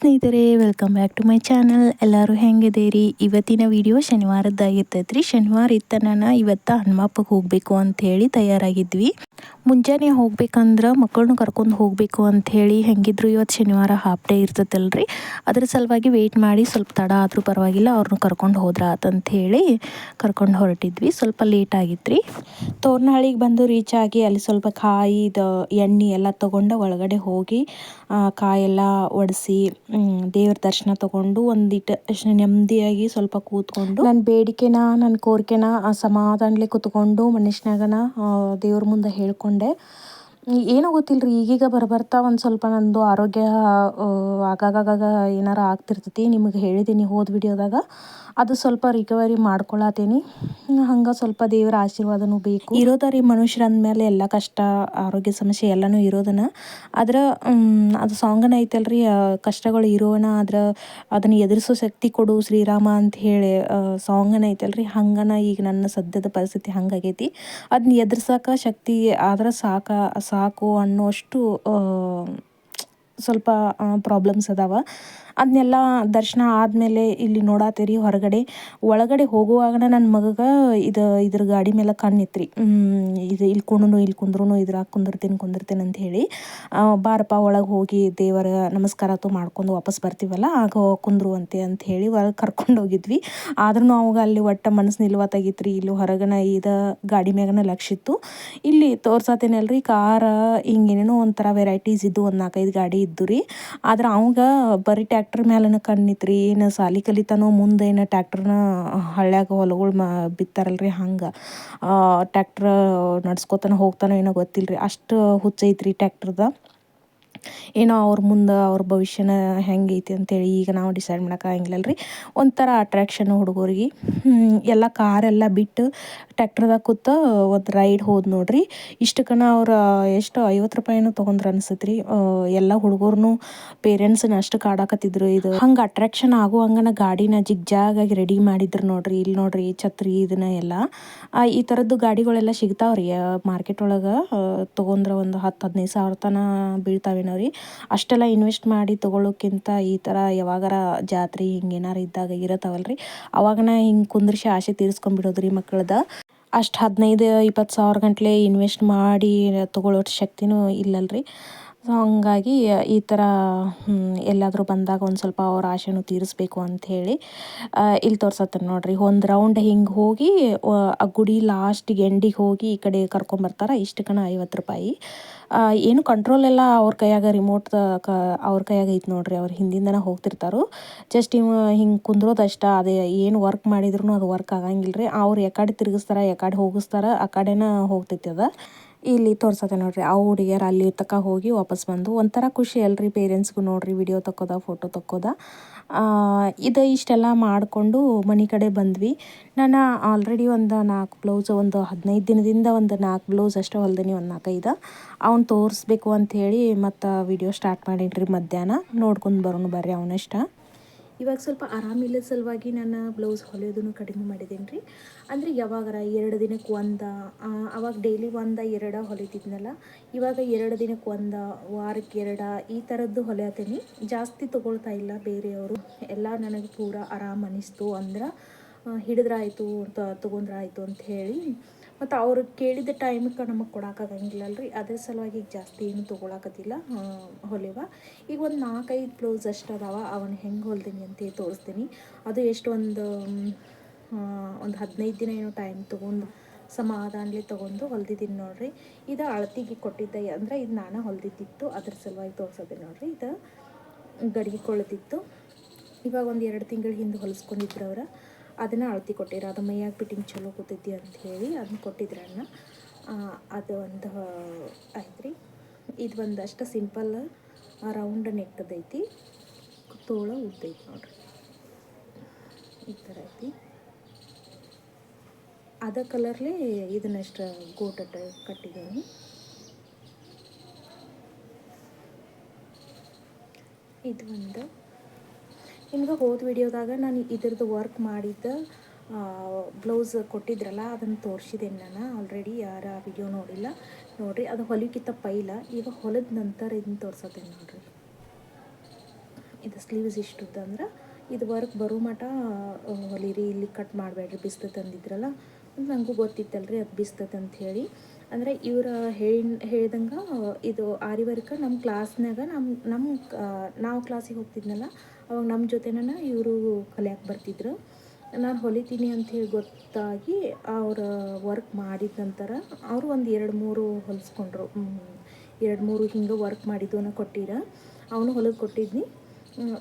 ಸ್ನೇಹಿತರೆ, welcome back to my channel. ಎಲ್ಲರೂ ಹೆಂಗಿದ್ದೀರಿ? ಇವತ್ತಿನ ವಿಡಿಯೋ ಶನಿವಾರದ್ದಾಗಿರ್ತೈತೆ ರೀ. ಶನಿವಾರ ಇತ್ತ ನಾನು ಇವತ್ತು ಹನುಮಪ್ಪಗೆ ಹೋಗಬೇಕು ಅಂಥೇಳಿ ತಯಾರಾಗಿದ್ವಿ. ಮುಂಜಾನೆ ಹೋಗ್ಬೇಕಂದ್ರೆ ಮಕ್ಕಳನ್ನು ಕರ್ಕೊಂಡು ಹೋಗಬೇಕು ಅಂಥೇಳಿ, ಹೆಂಗಿದ್ರು ಇವತ್ತು ಶನಿವಾರ ಹಾಫ್ ಡೇ ಇರ್ತೈತಲ್ರಿ. ಅದ್ರ ಸಲುವಾಗಿ ವೆಯ್ಟ್ ಮಾಡಿ ಸ್ವಲ್ಪ ತಡ ಆದರೂ ಪರವಾಗಿಲ್ಲ, ಅವ್ರನ್ನ ಕರ್ಕೊಂಡು ಹೋದ್ರೆ ಆತಂಥೇಳಿ ಕರ್ಕೊಂಡು ಹೊರಟಿದ್ವಿ. ಸ್ವಲ್ಪ ಲೇಟ್ ಆಗಿತ್ತು ರೀ. ತೋರ್ನಹಳ್ಳಿಗೆ ಬಂದು ರೀಚ್ ಆಗಿ ಅಲ್ಲಿ ಸ್ವಲ್ಪ ಕಾಯಿದು ಎಣ್ಣೆ ಎಲ್ಲ ತೊಗೊಂಡು ಒಳಗಡೆ ಹೋಗಿ ಕಾಯೆಲ್ಲ ಒಡಿಸಿ ದೇವ್ರ ದರ್ಶನ ತೊಗೊಂಡು ಒಂದಿಟ್ಟು ನೆಮ್ಮದಿಯಾಗಿ ಸ್ವಲ್ಪ ಕೂತ್ಕೊಂಡು ನನ್ನ ಬೇಡಿಕೆನ ನನ್ನ ಕೋರಿಕೆನ ಸಮಾಧಾನಲೆ ಕೂತ್ಕೊಂಡು ಮನುಷ್ಯನಾಗನ ದೇವ್ರ ಮುಂದೆ ಹೇಳ್ಕೊಂಡೆ. ಏನೋ ಗೊತ್ತಿಲ್ಲ ರೀ, ಈಗೀಗ ಬರ್ತಾ ಒಂದು ಸ್ವಲ್ಪ ನಂದು ಆರೋಗ್ಯ ಆಗಾಗ ಏನಾರ ಆಗ್ತಿರ್ತೈತಿ. ನಿಮಗೆ ಹೇಳಿದ್ದೀನಿ ಹೋದ ವಿಡಿಯೋದಾಗ. ಅದು ಸ್ವಲ್ಪ ರಿಕವರಿ ಮಾಡ್ಕೊಳತ್ತೀನಿ. ಹಂಗೆ ಸ್ವಲ್ಪ ದೇವರ ಆಶೀರ್ವಾದನೂ ಬೇಕು. ಇರೋದರಿ ಮನುಷ್ಯರು ಅಂದಮೇಲೆ ಎಲ್ಲ ಕಷ್ಟ ಆರೋಗ್ಯ ಸಮಸ್ಯೆ ಎಲ್ಲನೂ ಇರೋದನ್ನ. ಆದ್ರೆ ಅದು ಸಾಂಗನ ಐತಲ್ರಿ, ಕಷ್ಟಗಳು ಇರೋಣ ಆದ್ರೆ ಅದನ್ನು ಎದುರಿಸೋ ಶಕ್ತಿ ಕೊಡು ಶ್ರೀರಾಮ ಅಂತ ಹೇಳಿ ಸಾಂಗನ ಐತಲ್ರಿ. ಹಂಗನ ಈಗ ನನ್ನ ಸದ್ಯದ ಪರಿಸ್ಥಿತಿ ಹಂಗಾಗೈತಿ. ಅದನ್ನ ಎದುರ್ಸೋಕೆ ಶಕ್ತಿ ಆದ್ರೆ ಸಾಕು ಅನ್ನೋಷ್ಟು ಸ್ವಲ್ಪ ಪ್ರಾಬ್ಲಮ್ಸ್ ಅದಾವ. ಅದನ್ನೆಲ್ಲ ದರ್ಶನ ಆದಮೇಲೆ ಇಲ್ಲಿ ನೋಡಾತೀರಿ ಹೊರಗಡೆ. ಒಳಗಡೆ ಹೋಗುವಾಗನ ನನ್ನ ಮಗಗೆ ಇದ್ರ ಗಾಡಿ ಮೇಲೆ ಕಣ್ಣಿತ್ರಿ. ಇದು ಇಲ್ಲಿ ಕುಂದ್ರು ಇದ್ರಾಗ ಕುಂದಿರ್ತೇನೆ ಅಂತ ಹೇಳಿ, ಬಾರಪ್ಪ ಒಳಗೆ ಹೋಗಿ ದೇವರ ನಮಸ್ಕಾರತು ಮಾಡ್ಕೊಂಡು ವಾಪಸ್ ಬರ್ತೀವಲ್ಲ ಆಗ ಕುಂದ್ರುವಂತೆ ಅಂತ ಹೇಳಿ ಒಳಗೆ ಕರ್ಕೊಂಡು ಹೋಗಿದ್ವಿ. ಆದ್ರೂ ಅವಾಗ ಅಲ್ಲಿ ಒಟ್ಟು ಮನಸ್ಸು ನಿಲ್ವತ್ತಾಗಿತ್ತು ರೀ. ಇಲ್ಲಿ ಹೊರಗನ ಗಾಡಿ ಮ್ಯಾಗನ ಲಕ್ಷ ಇತ್ತು. ಇಲ್ಲಿ ತೋರ್ಸತ್ತೇನಲ್ರಿ ಕಾರ್ ಹಿಂಗೇನೇನೋ ಒಂಥರ ವೆರೈಟೀಸ್ ಇದ್ದು, ಒಂದು 4-5 ಗಾಡಿ ಇದ್ದು ರೀ. ಆದ್ರೆ ಅವಾಗ ಬರೀ ಟ್ಯಾಕ್ಟರ್ ಮ್ಯಾಲನ ಕಣ್ಣಿತ್ರಿ. ಏನು ಸಾಲಿ ಕಲಿತಾನೋ ಮುಂದೆ ಏನು ಟ್ಯಾಕ್ಟರ್ನ ಹಳ್ಳ್ಯಾಗ ಹೊಲಗಳು ಬಿತ್ತಾರಲ್ರಿ, ಹಂಗೆ ಟ್ಯಾಕ್ಟ್ರ್ ನಡ್ಸ್ಕೊತಾನೆ ಹೋಗ್ತಾನೋ ಏನೋ ಗೊತ್ತಿಲ್ಲ ರೀ. ಅಷ್ಟು ಹುಚ್ಚೈತ್ರಿ ಟ್ಯಾಕ್ಟ್ರದ. ಏನೋ ಅವ್ರ ಮುಂದೆ ಅವ್ರ ಭವಿಷ್ಯನ ಹೆಂಗೈತಿ ಅಂತೇಳಿ ಈಗ ನಾವು ಡಿಸೈಡ್ ಮಾಡೋಕ್ಕಾಗಿಲ್ಲಲ್ರಿ. ಒಂಥರ ಅಟ್ರ್ಯಾಕ್ಷನ್ ಹುಡುಗರಿಗೆ. ಎಲ್ಲ ಕಾರೆಲ್ಲ ಬಿಟ್ಟು ಟ್ಯಾಕ್ಟ್ರದಾಗ ಕೂತ ಒಂದು ರೈಡ್ ಹೋದ್ ನೋಡ್ರಿ. ಇಷ್ಟಕ್ಕನ ಅವ್ರು ಎಷ್ಟು 50 ರೂಪಾಯಿನೂ ತೊಗೊಂಡ್ರು ಅನಿಸುತ್ತೆ ರೀ. ಎಲ್ಲ ಹುಡುಗರ್ನು ಪೇರೆಂಟ್ಸನ್ನ ಅಷ್ಟು ಕಾಡಾಕತ್ತಿದ್ರು. ಇದು ಹಂಗೆ ಅಟ್ರ್ಯಾಕ್ಷನ್ ಆಗೋ ಹಂಗನ ಗಾಡಿನ ಜಿಗ್ಜಾಗಾಗಿ ರೆಡಿ ಮಾಡಿದ್ರು ನೋಡ್ರಿ. ಇಲ್ಲಿ ನೋಡ್ರಿ ಛತ್ರಿ ಇದನ್ನ ಎಲ್ಲ ಈ ಥರದ್ದು ಗಾಡಿಗಳೆಲ್ಲ ಸಿಗ್ತಾವ್ರಿ ಮಾರ್ಕೆಟ್ ಒಳಗೆ. ತೊಗೊಂಡ್ರೆ ಒಂದು 10-15 ಸಾವಿರ ತನ ಬೀಳ್ತಾವೇನೋ ರೀ. ಅಷ್ಟೆಲ್ಲ ಇನ್ವೆಸ್ಟ್ ಮಾಡಿ ತೊಗೊಳ್ಳೋಕ್ಕಿಂತ ಈ ಥರ ಯಾವಾಗಾರ ಜಾತ್ರೆ ಹಿಂಗೇನಾರು ಇದ್ದಾಗ ಇರತ್ತವಲ್ರಿ, ಅವಾಗನ ಹಿಂಗೆ ಕುಂದ್ರಿಸಿ ಆಸೆ ತೀರಿಸ್ಕೊಂಡ್ಬಿಡೋದ್ರಿ ಮಕ್ಕಳದ. ಅಷ್ಟು 15-20 ಸಾವಿರ ಗಂಟ್ಲೆ ಇನ್ವೆಸ್ಟ್ ಮಾಡಿ ತೊಗೊಳ್ಳೋ ಶಕ್ತಿನೂ ಇಲ್ಲಲ್ರಿ. ಸೊ ಹಂಗಾಗಿ ಈ ಥರ ಎಲ್ಲಾದರೂ ಬಂದಾಗ ಒಂದು ಸ್ವಲ್ಪ ಅವ್ರ ಆಸೆನೂ ತೀರಿಸ್ಬೇಕು ಅಂಥೇಳಿ ಇಲ್ಲಿ ತೋರ್ಸತ್ತಾರೆ ನೋಡ್ರಿ. ಒಂದು ರೌಂಡ್ ಹಿಂಗೆ ಹೋಗಿ ಆ ಗುಡಿ ಲಾಸ್ಟಿಗೆ ಎಂಡಿಗೆ ಹೋಗಿ ಈ ಕಡೆ ಕರ್ಕೊಂಬರ್ತಾರೆ. ಇಷ್ಟಕ್ಕನ 50 ರೂಪಾಯಿ. ಏನು ಕಂಟ್ರೋಲ್ ಎಲ್ಲ ಅವ್ರ ಕೈಯಾಗ, ರಿಮೋಟ್ ಅವ್ರ ಕೈಯಾಗ ಐತೆ ನೋಡ್ರಿ. ಅವ್ರು ಹಿಂದಿಂದನೇ ಹೋಗ್ತಿರ್ತಾರೋ. ಜಸ್ಟ್ ಇವ ಹಿಂಗೆ ಕುಂದ್ರೋದಷ್ಟ. ಅದೇ ಏನು ವರ್ಕ್ ಮಾಡಿದ್ರು ಅದು ವರ್ಕ್ ಆಗಂಗಿಲ್ಲ ರೀ. ಅವ್ರು ಯಾಕಡೆ ತಿರುಗಿಸ್ತಾರೆ, ಯಾಕಡೆ ಹೋಗಿಸ್ತಾರೆ, ಆ ಕಡೆನ ಹೋಗ್ತೈತಿ ಅದು. ಇಲ್ಲಿ ತೋರ್ಸತ್ತೆ ನೋಡ್ರಿ. ಆ ಹುಡುಗಿಯರು ಅಲ್ಲಿ ತನಕ ಹೋಗಿ ವಾಪಸ್ ಬಂದು ಒಂಥರ ಖುಷಿ ಅಲ್ರಿ ಪೇರೆಂಟ್ಸ್ಗೂ ನೋಡ್ರಿ. ವಿಡಿಯೋ ತಕ್ಕೋದ, ಫೋಟೋ ತಕ್ಕೋದ. ಇಷ್ಟೆಲ್ಲ ಮಾಡಿಕೊಂಡು ಮನೆ ಕಡೆ ಬಂದ್ವಿ. ನಾನು ಆಲ್ರೆಡಿ ಒಂದು 4 ಬ್ಲೌಸ್, ಒಂದು 15 ದಿನದಿಂದ ಒಂದು 4 ಬ್ಲೌಸ್ ಅಷ್ಟೇ ಹೊಲ್ದೀನಿ, ಒಂದು 4-5. ಅವ್ನು ತೋರಿಸ್ಬೇಕು ಅಂಥೇಳಿ ಮತ್ತು ವಿಡಿಯೋ ಸ್ಟಾರ್ಟ್ ಮಾಡೀನಿ ಮಧ್ಯಾಹ್ನ. ನೋಡ್ಕೊಂಡು ಬರೋಣ ಬರ್ರಿ ಅವನಷ್ಟ. ಇವಾಗ ಸ್ವಲ್ಪ ಆರಾಮಿಲ್ಲದ ಸಲುವಾಗಿ ನಾನು ಬ್ಲೌಸ್ ಹೊಲಿಯೋದನ್ನು ಕಡಿಮೆ ಮಾಡಿದ್ದೀನಿ ರೀ. ಅಂದರೆ ಯಾವಾಗಾರ 2 ದಿನಕ್ಕೆ ಒಂದು, ಅವಾಗ ಡೈಲಿ 1-2 ಹೊಲಿತಿದ್ನಲ್ಲ. ಇವಾಗ 2 ದಿನಕ್ಕೆ 1, ವಾರಕ್ಕೆ 2 ಈ ಥರದ್ದು ಹೊಲಿಯತ್ತೀನಿ. ಜಾಸ್ತಿ ತೊಗೊಳ್ತಾ ಇಲ್ಲ ಬೇರೆಯವರು. ಎಲ್ಲ ನನಗೆ ಪೂರ ಆರಾಮ್ ಅನ್ನಿಸ್ತು ಅಂದ್ರೆ ಹಿಡಿದ್ರಾಯ್ತು, ತೊಗೊಂಡ್ರಾಯ್ತು ಅಂತ ಹೇಳಿ. ಮತ್ತು ಅವ್ರು ಕೇಳಿದ ಟೈಮಿಗೆ ನಮಗೆ ಕೊಡೋಕ್ಕಾಗಂಗಿಲ್ಲಲ್ರಿ. ಅದ್ರ ಸಲುವಾಗಿ ಈಗ ಜಾಸ್ತಿ ಏನು ತೊಗೊಳಕತ್ತಿಲ್ಲ ಹೊಲಿವ. ಈಗ ಒಂದು 4-5 ಬ್ಲೌಸ್ ಅಷ್ಟು ಅದಾವ. ಅವನು ಹೆಂಗೆ ಹೊಲ್ದೀನಿ ಅಂತ ತೋರಿಸ್ತೀನಿ. ಅದು ಎಷ್ಟು ಒಂದು 15 ದಿನ ಏನೋ ಟೈಮ್ ತೊಗೊಂಡು ಸಮಾಧಾನಲೆ ತೊಗೊಂಡು ಹೊಲ್ದಿದ್ದೀನಿ ನೋಡ್ರಿ. ಇದು ಅಳತಿಗೆ ಕೊಟ್ಟಿದ್ದೆ, ಅಂದರೆ ಇದು ನಾನು ಹೊಲ್ದಿದ್ದಿತ್ತು. ಅದ್ರ ಸಲುವಾಗಿ ತೋರಿಸೋದೆ ನೋಡ್ರಿ. ಇದು ಗಡಿಗೆ ಕೊಳ್ತಿತ್ತು. ಇವಾಗ ಒಂದು 2 ತಿಂಗಳ ಹಿಂದೆ ಹೊಲಿಸ್ಕೊಂಡಿದ್ರು ಅವ್ರು. ಅದನ್ನು ಅಳತಿ ಕೊಟ್ಟಿರ. ಅದು ಮೈಯಾಗ ಫಿಟ್ಟಿಂಗ್ ಚಲೋ ಕೂತೈತಿ ಅಂತ ಹೇಳಿ ಅದನ್ನ ಕೊಟ್ಟಿದ್ರು ಅಣ್ಣ. ಅದು ಒಂದು ಆಯ್ತು ರೀ. ಇದು ಒಂದಷ್ಟು ಸಿಂಪಲ್ ರೌಂಡ್ ನೆಕ್ಕದೈತಿ. ತೋಳ ಉದ್ದೈತಿ ನೋಡ್ರಿ. ಈ ಥರ ಐತಿ. ಅದ ಕಲರ್ಲೇ ಇದನ್ನಷ್ಟು ಗೋಟಟ ಕಟ್ಟಿದ್ದೀನಿ. ಇದು ಒಂದು ನಿಮ್ಗೆ ಹೋದ ವಿಡಿಯೋದಾಗ ನಾನು ಇದ್ರದ್ದು ವರ್ಕ್ ಮಾಡಿದ್ದ ಬ್ಲೌಸ್ ಕೊಟ್ಟಿದ್ರಲ್ಲ, ಅದನ್ನು ತೋರಿಸಿದ್ದೇನೆ ನಾನು ಆಲ್ರೆಡಿ. ಯಾರು ಆ ವಿಡಿಯೋ ನೋಡಿಲ್ಲ ನೋಡಿರಿ. ಅದು ಹೊಲಿಕ್ಕಿಂತ ಪೈಲ ಈಗ ಹೊಲದ ನಂತರ ಇದನ್ನು ತೋರಿಸತ್ತೇನೆ ನೋಡಿರಿ. ಇದು ಸ್ಲೀವ್ಸ್ ಇಷ್ಟುದ್ದ ಅಂದ್ರೆ ಇದು ವರ್ಕ್ ಬರೋ ಮಟ ಹೊಲಿರಿ, ಇಲ್ಲಿ ಕಟ್ ಮಾಡಬೇಡ್ರಿ ಬಿಸ್ತತೆ ಅಂದಿದ್ರಲ್ಲ. ನನಗೂ ಗೊತ್ತಿತ್ತಲ್ರಿ ಅದು ಬಿಸ್ತತೆ ಅಂತ ಹೇಳಿ. ಅಂದರೆ ಇವ್ರು ಹೇಳ್ದಂಗೆ ಇದು ಆರಿ ವರ್ಕ ನಮ್ಮ ಕ್ಲಾಸ್ನಾಗ ನಾವು ಕ್ಲಾಸಿಗೆ ಹೋಗ್ತಿದ್ನಲ್ಲ ಅವಾಗ ನಮ್ಮ ಜೊತೆನ ಇವರು ಕಲಿಯಕ್ಕೆ ಬರ್ತಿದ್ರು. ನಾನು ಹೊಲಿತೀನಿ ಅಂಥೇಳಿ ಗೊತ್ತಾಗಿ ಅವ್ರ ವರ್ಕ್ ಮಾಡಿದ ನಂತರ ಅವರು ಒಂದು 2-3 ಹೊಲಿಸ್ಕೊಂಡ್ರು. 2-3 ಹಿಂಗೆ ವರ್ಕ್ ಮಾಡಿದ್ದವನ್ನ ಕೊಟ್ಟಿರ, ಅವನು ಹೊಲಿದು ಕೊಟ್ಟಿದ್ನಿ.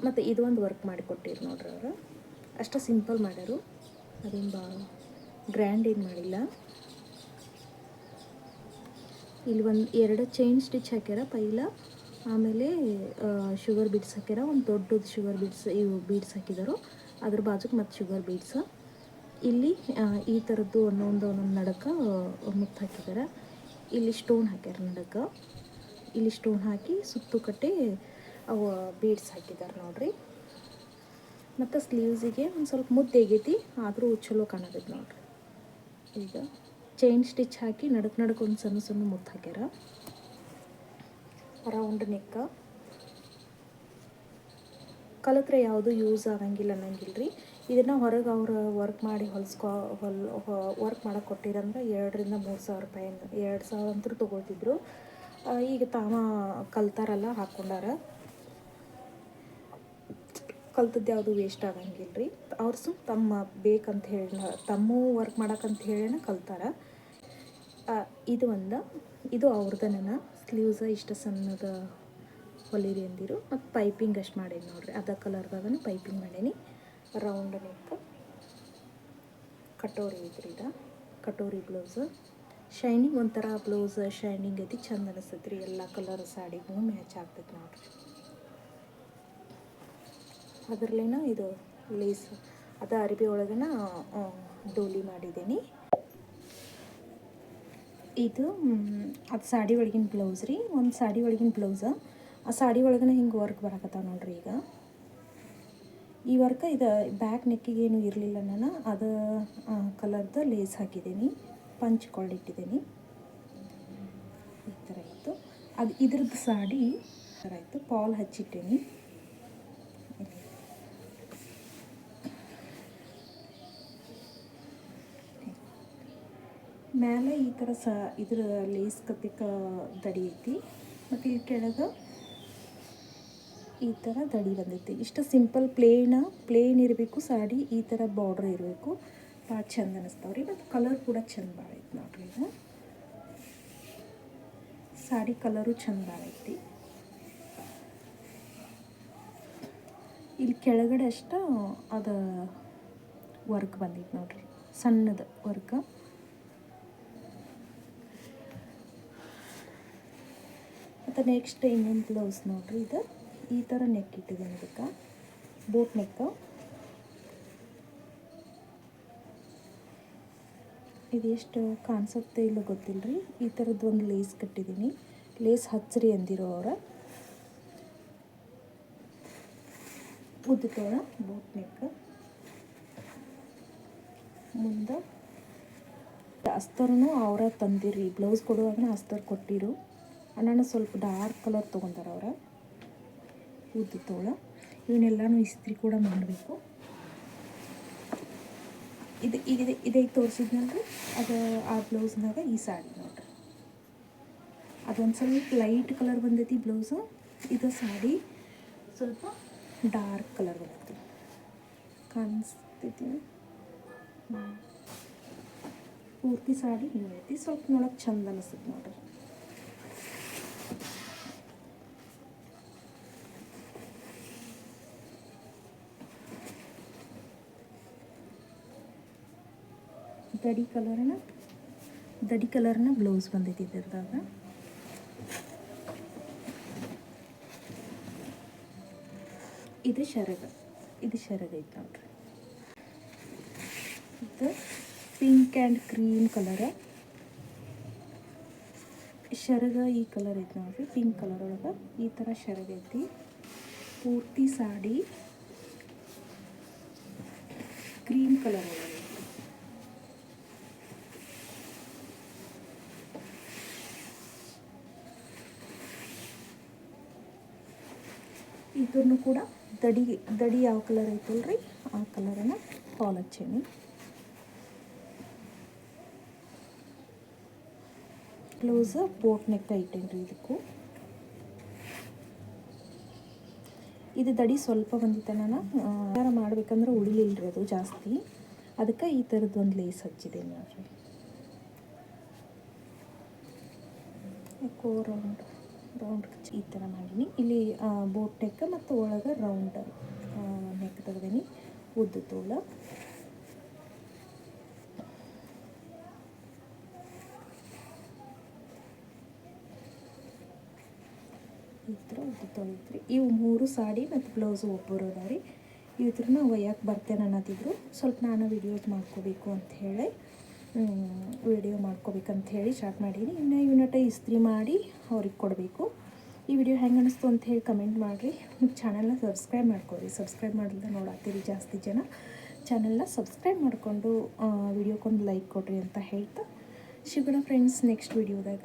ಮತ್ತು ಇದು ಒಂದು ವರ್ಕ್ ಮಾಡಿ ಕೊಟ್ಟಿರು ನೋಡ್ರಿ ಅವರು. ಅಷ್ಟು ಸಿಂಪಲ್ ಮಾಡ್ಯಾರು, ಅದೇನು ಭಾಳ ಗ್ರ್ಯಾಂಡ್ ಏನು ಮಾಡಿಲ್ಲ. ಇಲ್ಲಿ ಒಂದು 2 ಚೈನ್ ಸ್ಟಿಚ್ ಹಾಕ್ಯಾರ ಪೈಲ, ಆಮೇಲೆ ಶುಗರ್ ಬೀಡ್ಸ್ ಹಾಕ್ಯಾರ. ಒಂದು ದೊಡ್ಡದು ಶುಗರ್ ಬೀಡ್ಸ್, ಇವು ಬೀಡ್ಸ್ ಹಾಕಿದರು. ಅದ್ರ ಬಾಜುಗೆ ಮತ್ತು ಶುಗರ್ ಬೀಡ್ಸ್. ಇಲ್ಲಿ ಈ ಥರದ್ದು ಒಂದೊಂದು ನಡಕ ಮುತ್ತು ಹಾಕಿದ್ದಾರೆ. ಇಲ್ಲಿ ಸ್ಟೋನ್ ಹಾಕ್ಯಾರ ನಡಕ. ಇಲ್ಲಿ ಸ್ಟೋನ್ ಹಾಕಿ ಸುತ್ತು ಕಟ್ಟಿ ಅವು ಬೀಡ್ಸ್ ಹಾಕಿದ್ದಾರೆ ನೋಡ್ರಿ. ಮತ್ತು ಸ್ಲೀವ್ಸಿಗೆ ಒಂದು ಸ್ವಲ್ಪ ಮುದ್ದು ಆಗೈತಿ, ಆದರೂ ಚಲೋ ಕಾಣತೈತಿ ನೋಡ್ರಿ. ಈಗ ಚೈನ್ ಸ್ಟಿಚ್ ಹಾಕಿ ನಡಕ್ಕೆ ಒಂದು ಸಣ್ಣ ಸಣ್ಣ ಮುತ್ತು ಹಾಕ್ಯಾರ. Round neck. ಕಲಿತ್ರೆ ಯಾವುದು ಯೂಸ್ ಆಗಂಗಿಲ್ಲ ಅನ್ನಂಗಿಲ್ಲ ರೀ. ಇದನ್ನು ಹೊರಗೆ ಅವ್ರು ವರ್ಕ್ ಮಾಡಿ ವರ್ಕ್ ಮಾಡೋಕೆ ಕೊಟ್ಟಿರಂದ್ರೆ 2,000-3,000 ರೂಪಾಯಿ, 2,000 ಅಂತೂ ತೊಗೊಳ್ತಿದ್ರು. ಈಗ ಕಲ್ತಾರಲ್ಲ ಹಾಕ್ಕೊಂಡಾರ, ಕಲ್ತದ್ದು ಯಾವುದು ವೇಸ್ಟ್ ಆಗಂಗಿಲ್ಲ ರೀ. ಅವ್ರು ತಮ್ಮ ಬೇಕಂತ ಹೇಳಿ ತಮ್ಮ ವರ್ಕ್ ಮಾಡೋಕ್ಕಂತ ಹೇಳಿನ ಕಲ್ತಾರ. ಇದು ಅವ್ರದನ ಸ್ಲೀವ್ಸ ಇಷ್ಟು ಸಣ್ಣದ ಹೊಲಿರಿ ಅಂದಿರು. ಮತ್ತು ಪೈಪಿಂಗ್ ಅಷ್ಟು ಮಾಡೀನಿ ನೋಡ್ರಿ, ಅದ ಕಲರ್ದಾಗನು ಪೈಪಿಂಗ್ ಮಾಡೀನಿ. ರೌಂಡ್ ನೆಕ್, ಕಟೋರಿ ಐತ್ರಿ. ಇದು ಕಟೋರಿ ಬ್ಲೌಸ್. ಶೈನಿಂಗ್ ಒಂಥರ ಬ್ಲೌಸ್ ಶೈನಿಂಗ್ ಐತಿ, ಚಂದ ಅನಿಸ್ತೈತೆ ರೀ. ಎಲ್ಲ ಕಲರ್ ಸಾಡಿಗೂ ಮ್ಯಾಚ್ ಆಗ್ತೈತೆ ನೋಡ್ರಿ. ಅದರಲ್ಲೇನ ಇದು ಲೇಸ್ ಅದು ಅರಿಬಿ ಒಳಗನ ಡೋಲಿ ಮಾಡಿದ್ದೀನಿ. ಇದು ಅದು ಸಾಡಿ ಒಳಗಿನ ಬ್ಲೌಸ್ ರೀ. ಒಂದು ಸಾಡಿ ಒಳಗಿನ ಬ್ಲೌಸ, ಆ ಸಾಡಿ ಒಳಗನ ಹಿಂಗೆ ವರ್ಕ್ ಬರಾಕತ್ತಾವ ನೋಡ್ರಿ. ಈಗ ಈ ವರ್ಕ ಇದು ಬ್ಯಾಕ್ ನೆಕ್ಕಿಗೇನು ಇರಲಿಲ್ಲ, ನಾನು ಅದು ಕಲರ್ದು ಲೇಸ್ ಹಾಕಿದ್ದೀನಿ, ಪಂಚ್ ಕೊಳ್ಳಿಟ್ಟಿದ್ದೀನಿ. ಈ ಥರ ಇತ್ತು. ಅದು ಇದ್ರದ್ದು ಸಾಡಿ ಥರ ಇತ್ತು, ಪಾಲ್ ಹಚ್ಚಿಟ್ಟೀನಿ. ಮೇಲೆ ಈ ಥರ ಇದ್ರ ಲೇಸ್ ಕತ್ತಿಕ ದಡಿ ಐತಿ, ಮತ್ತು ಇಲ್ಲಿ ಕೆಳಗೆ ಈ ಥರ ದಡಿ ಬಂದೈತಿ. ಇಷ್ಟು ಸಿಂಪಲ್ ಪ್ಲೇನ್ ಇರಬೇಕು ಸಾಡಿ. ಈ ಥರ ಬಾರ್ಡ್ರ್ ಇರಬೇಕು, ಭಾಳ ಚಂದ ಅನ್ನಿಸ್ತಾವ್ರಿ. ಮತ್ತು ಕಲರ್ ಕೂಡ ಚಂದ ಭಾಳ ಐತಿ ನೋಡ್ರಿ. ಇದು ಸಾಡಿ ಕಲರು ಚಂದ ಭಾಳ ಐತಿ. ಇಲ್ಲಿ ಕೆಳಗಡೆ ಅಷ್ಟು ಅದು ವರ್ಕ್ ಬಂದೈತಿ ನೋಡ್ರಿ, ಸಣ್ಣದು ವರ್ಕ್. ಮತ್ತು ನೆಕ್ಸ್ಟ್ ಇನ್ನೊಂದು ಬ್ಲೌಸ್ ನೋಡ್ರಿ. ಇದು ಈ ಥರ ನೆಕ್ ಇಟ್ಟಿದ್ದೀನಿ, ಇದಕ್ಕೆ ಬೋಟ್ ನೆಕ್. ಇದು ಎಷ್ಟು ಕಾಣಿಸುತ್ತೆ ಇಲ್ಲ ಗೊತ್ತಿಲ್ಲ ರೀ. ಈ ಥರದ್ದು ಒಂದು ಲೇಸ್ ಕಟ್ಟಿದ್ದೀನಿ, ಲೇಸ್ ಹಚ್ಚ್ರಿ ಅಂದಿರೋ ಅವರ. ಉದ್ದತೋಳ ಬೋಟ್ ನೆಕ್. ಮುಂದೆ ಅಸ್ತರೂ ಅವರ ತಂದಿರಿ, ಬ್ಲೌಸ್ ಕೊಡುವಾಗನ ಅಸ್ತರ್ ಕೊಟ್ಟಿರು. ಅಣ್ಣ ಸ್ವಲ್ಪ ಡಾರ್ಕ್ ಕಲರ್ ತೊಗೊಂತಾರೆ ಅವರ. ಉದ್ದತೋಳ ಇವನ್ನೆಲ್ಲನೂ ಇಸ್ತ್ರಿ ಕೂಡ ಮಾಡಬೇಕು. ಇದೇ ತೋರಿಸಿದ್ನಲ್ರಿ, ಅದು ಆ ಬ್ಲೌಸ್ನಾಗ ಈ ಸಾಡಿ ನೋಡ್ರಿ. ಅದೊಂದು ಸ್ವಲ್ಪ ಲೈಟ್ ಕಲರ್ ಬಂದೈತಿ ಬ್ಲೌಸು. ಇದು ಸಾಡಿ ಸ್ವಲ್ಪ ಡಾರ್ಕ್ ಕಲರ್ ಬಂದೈತಿ, ಕಾಣಿಸ್ತೈತಿ. ಪೂರ್ತಿ ಸಾಡಿ ಹಿಂಗೈತಿ, ಸ್ವಲ್ಪ ನೋಡೋಕೆ ಚಂದ ಅನಿಸ್ತೈತಿ ನೋಡ್ರಿ. ದಡಿ ಕಲರ್ನ ಬ್ಲೌಸ್ ಬಂದೈತಿ ಇದ್ರದಾಗ. ಇದು ಶರಗ ಐತಿ ನೋಡ್ರಿ. ಇದು ಪಿಂಕ್ ಆ್ಯಂಡ್ ಕ್ರೀಮ್ ಕಲರ್ ಶರಗ. ಈ ಕಲರ್ ಐತಿ ನೋಡ್ರಿ, ಪಿಂಕ್ ಕಲರ್ ಒಳಗೆ ಈ ಥರ ಶರಗ ಐತಿ. ಪೂರ್ತಿ ಸಾಡಿ ಕ್ರೀಮ್ ಕಲರ್ ಒಳಗೆ. ಇದನ್ನು ಕೂಡ ದಡಿ ಯಾವ ಕಲರ್ ಐತಲ್ರಿ ಆ ಕಲರನ್ನು ಫಾಲ್ ಹಚ್ಚೇನಿ. ಬ್ಲೌಸ್ ಬೋಟ್ ನೆಕ್ ಐತೇನ್ರಿ ಇದಕ್ಕೂ. ಇದು ದಡಿ ಸ್ವಲ್ಪ ಬಂದಿತ್ತು, ನಾನು ಮಾಡ್ಬೇಕಂದ್ರೆ ಉಳಿಲಿಲ್ರಿ ಅದು ಜಾಸ್ತಿ, ಅದಕ್ಕೆ ಈ ಥರದ್ದು ಒಂದು ಲೇಸ್ ಹಚ್ಚಿದೆ ನೋಡ್ರಿ. ರೌಂಡ್ ಈ ಥರ ಮಾಡೀನಿ. ಇಲ್ಲಿ ಬೋಟ್ ನೆಕ್ ಮತ್ತು ಒಳಗೆ ರೌಂಡ್ ನೆಕ್ ತೆಗ್ದೀನಿ, ಉದ್ದ ತೋಳ. ಈ ಥರ ಉದ್ದ ತೊಳಿದ್ರಿ. ಇವು 3 ಸಾಡಿ ಮತ್ತು ಬ್ಲೌಸು ಒಬ್ಬರು ಅದ ರೀ. ಇದ್ರನ್ನ ಒಯ್ಯಕ್ಕೆ ಬರ್ತೇನೆ ಅನ್ನತ್ತಿದ್ರು. ಸ್ವಲ್ಪ ನಾನು ವಿಡಿಯೋಸ್ ಮಾಡ್ಕೋಬೇಕು ಅಂಥೇಳಿ ಸ್ಟಾರ್ಟ್ ಮಾಡೀನಿ. ಇನ್ನು ಇವನಟ ಇಸ್ತ್ರಿ ಮಾಡಿ ಅವ್ರಿಗೆ ಕೊಡಬೇಕು. ಈ ವಿಡಿಯೋ ಹೆಂಗೆ ಅನ್ನಿಸ್ತು ಅಂಥೇಳಿ ಕಮೆಂಟ್ ಮಾಡಿರಿ. ಚಾನಲ್ನ ಸಬ್ಸ್ಕ್ರೈಬ್ ಮಾಡ್ಕೊರಿ. ಸಬ್ಸ್ಕ್ರೈಬ್ ಮಾಡಿದ್ರೆ ನೋಡತ್ತೀರಿ ಜಾಸ್ತಿ ಜನ. ಚಾನಲ್ನ ಸಬ್ಸ್ಕ್ರೈಬ್ ಮಾಡಿಕೊಂಡು ವಿಡಿಯೋಕ್ಕೊಂದು ಲೈಕ್ ಕೊಡ್ರಿ ಅಂತ ಹೇಳ್ತಾ ಸಿಗೋಣ ಫ್ರೆಂಡ್ಸ್ ನೆಕ್ಸ್ಟ್ ವಿಡಿಯೋದಾಗ.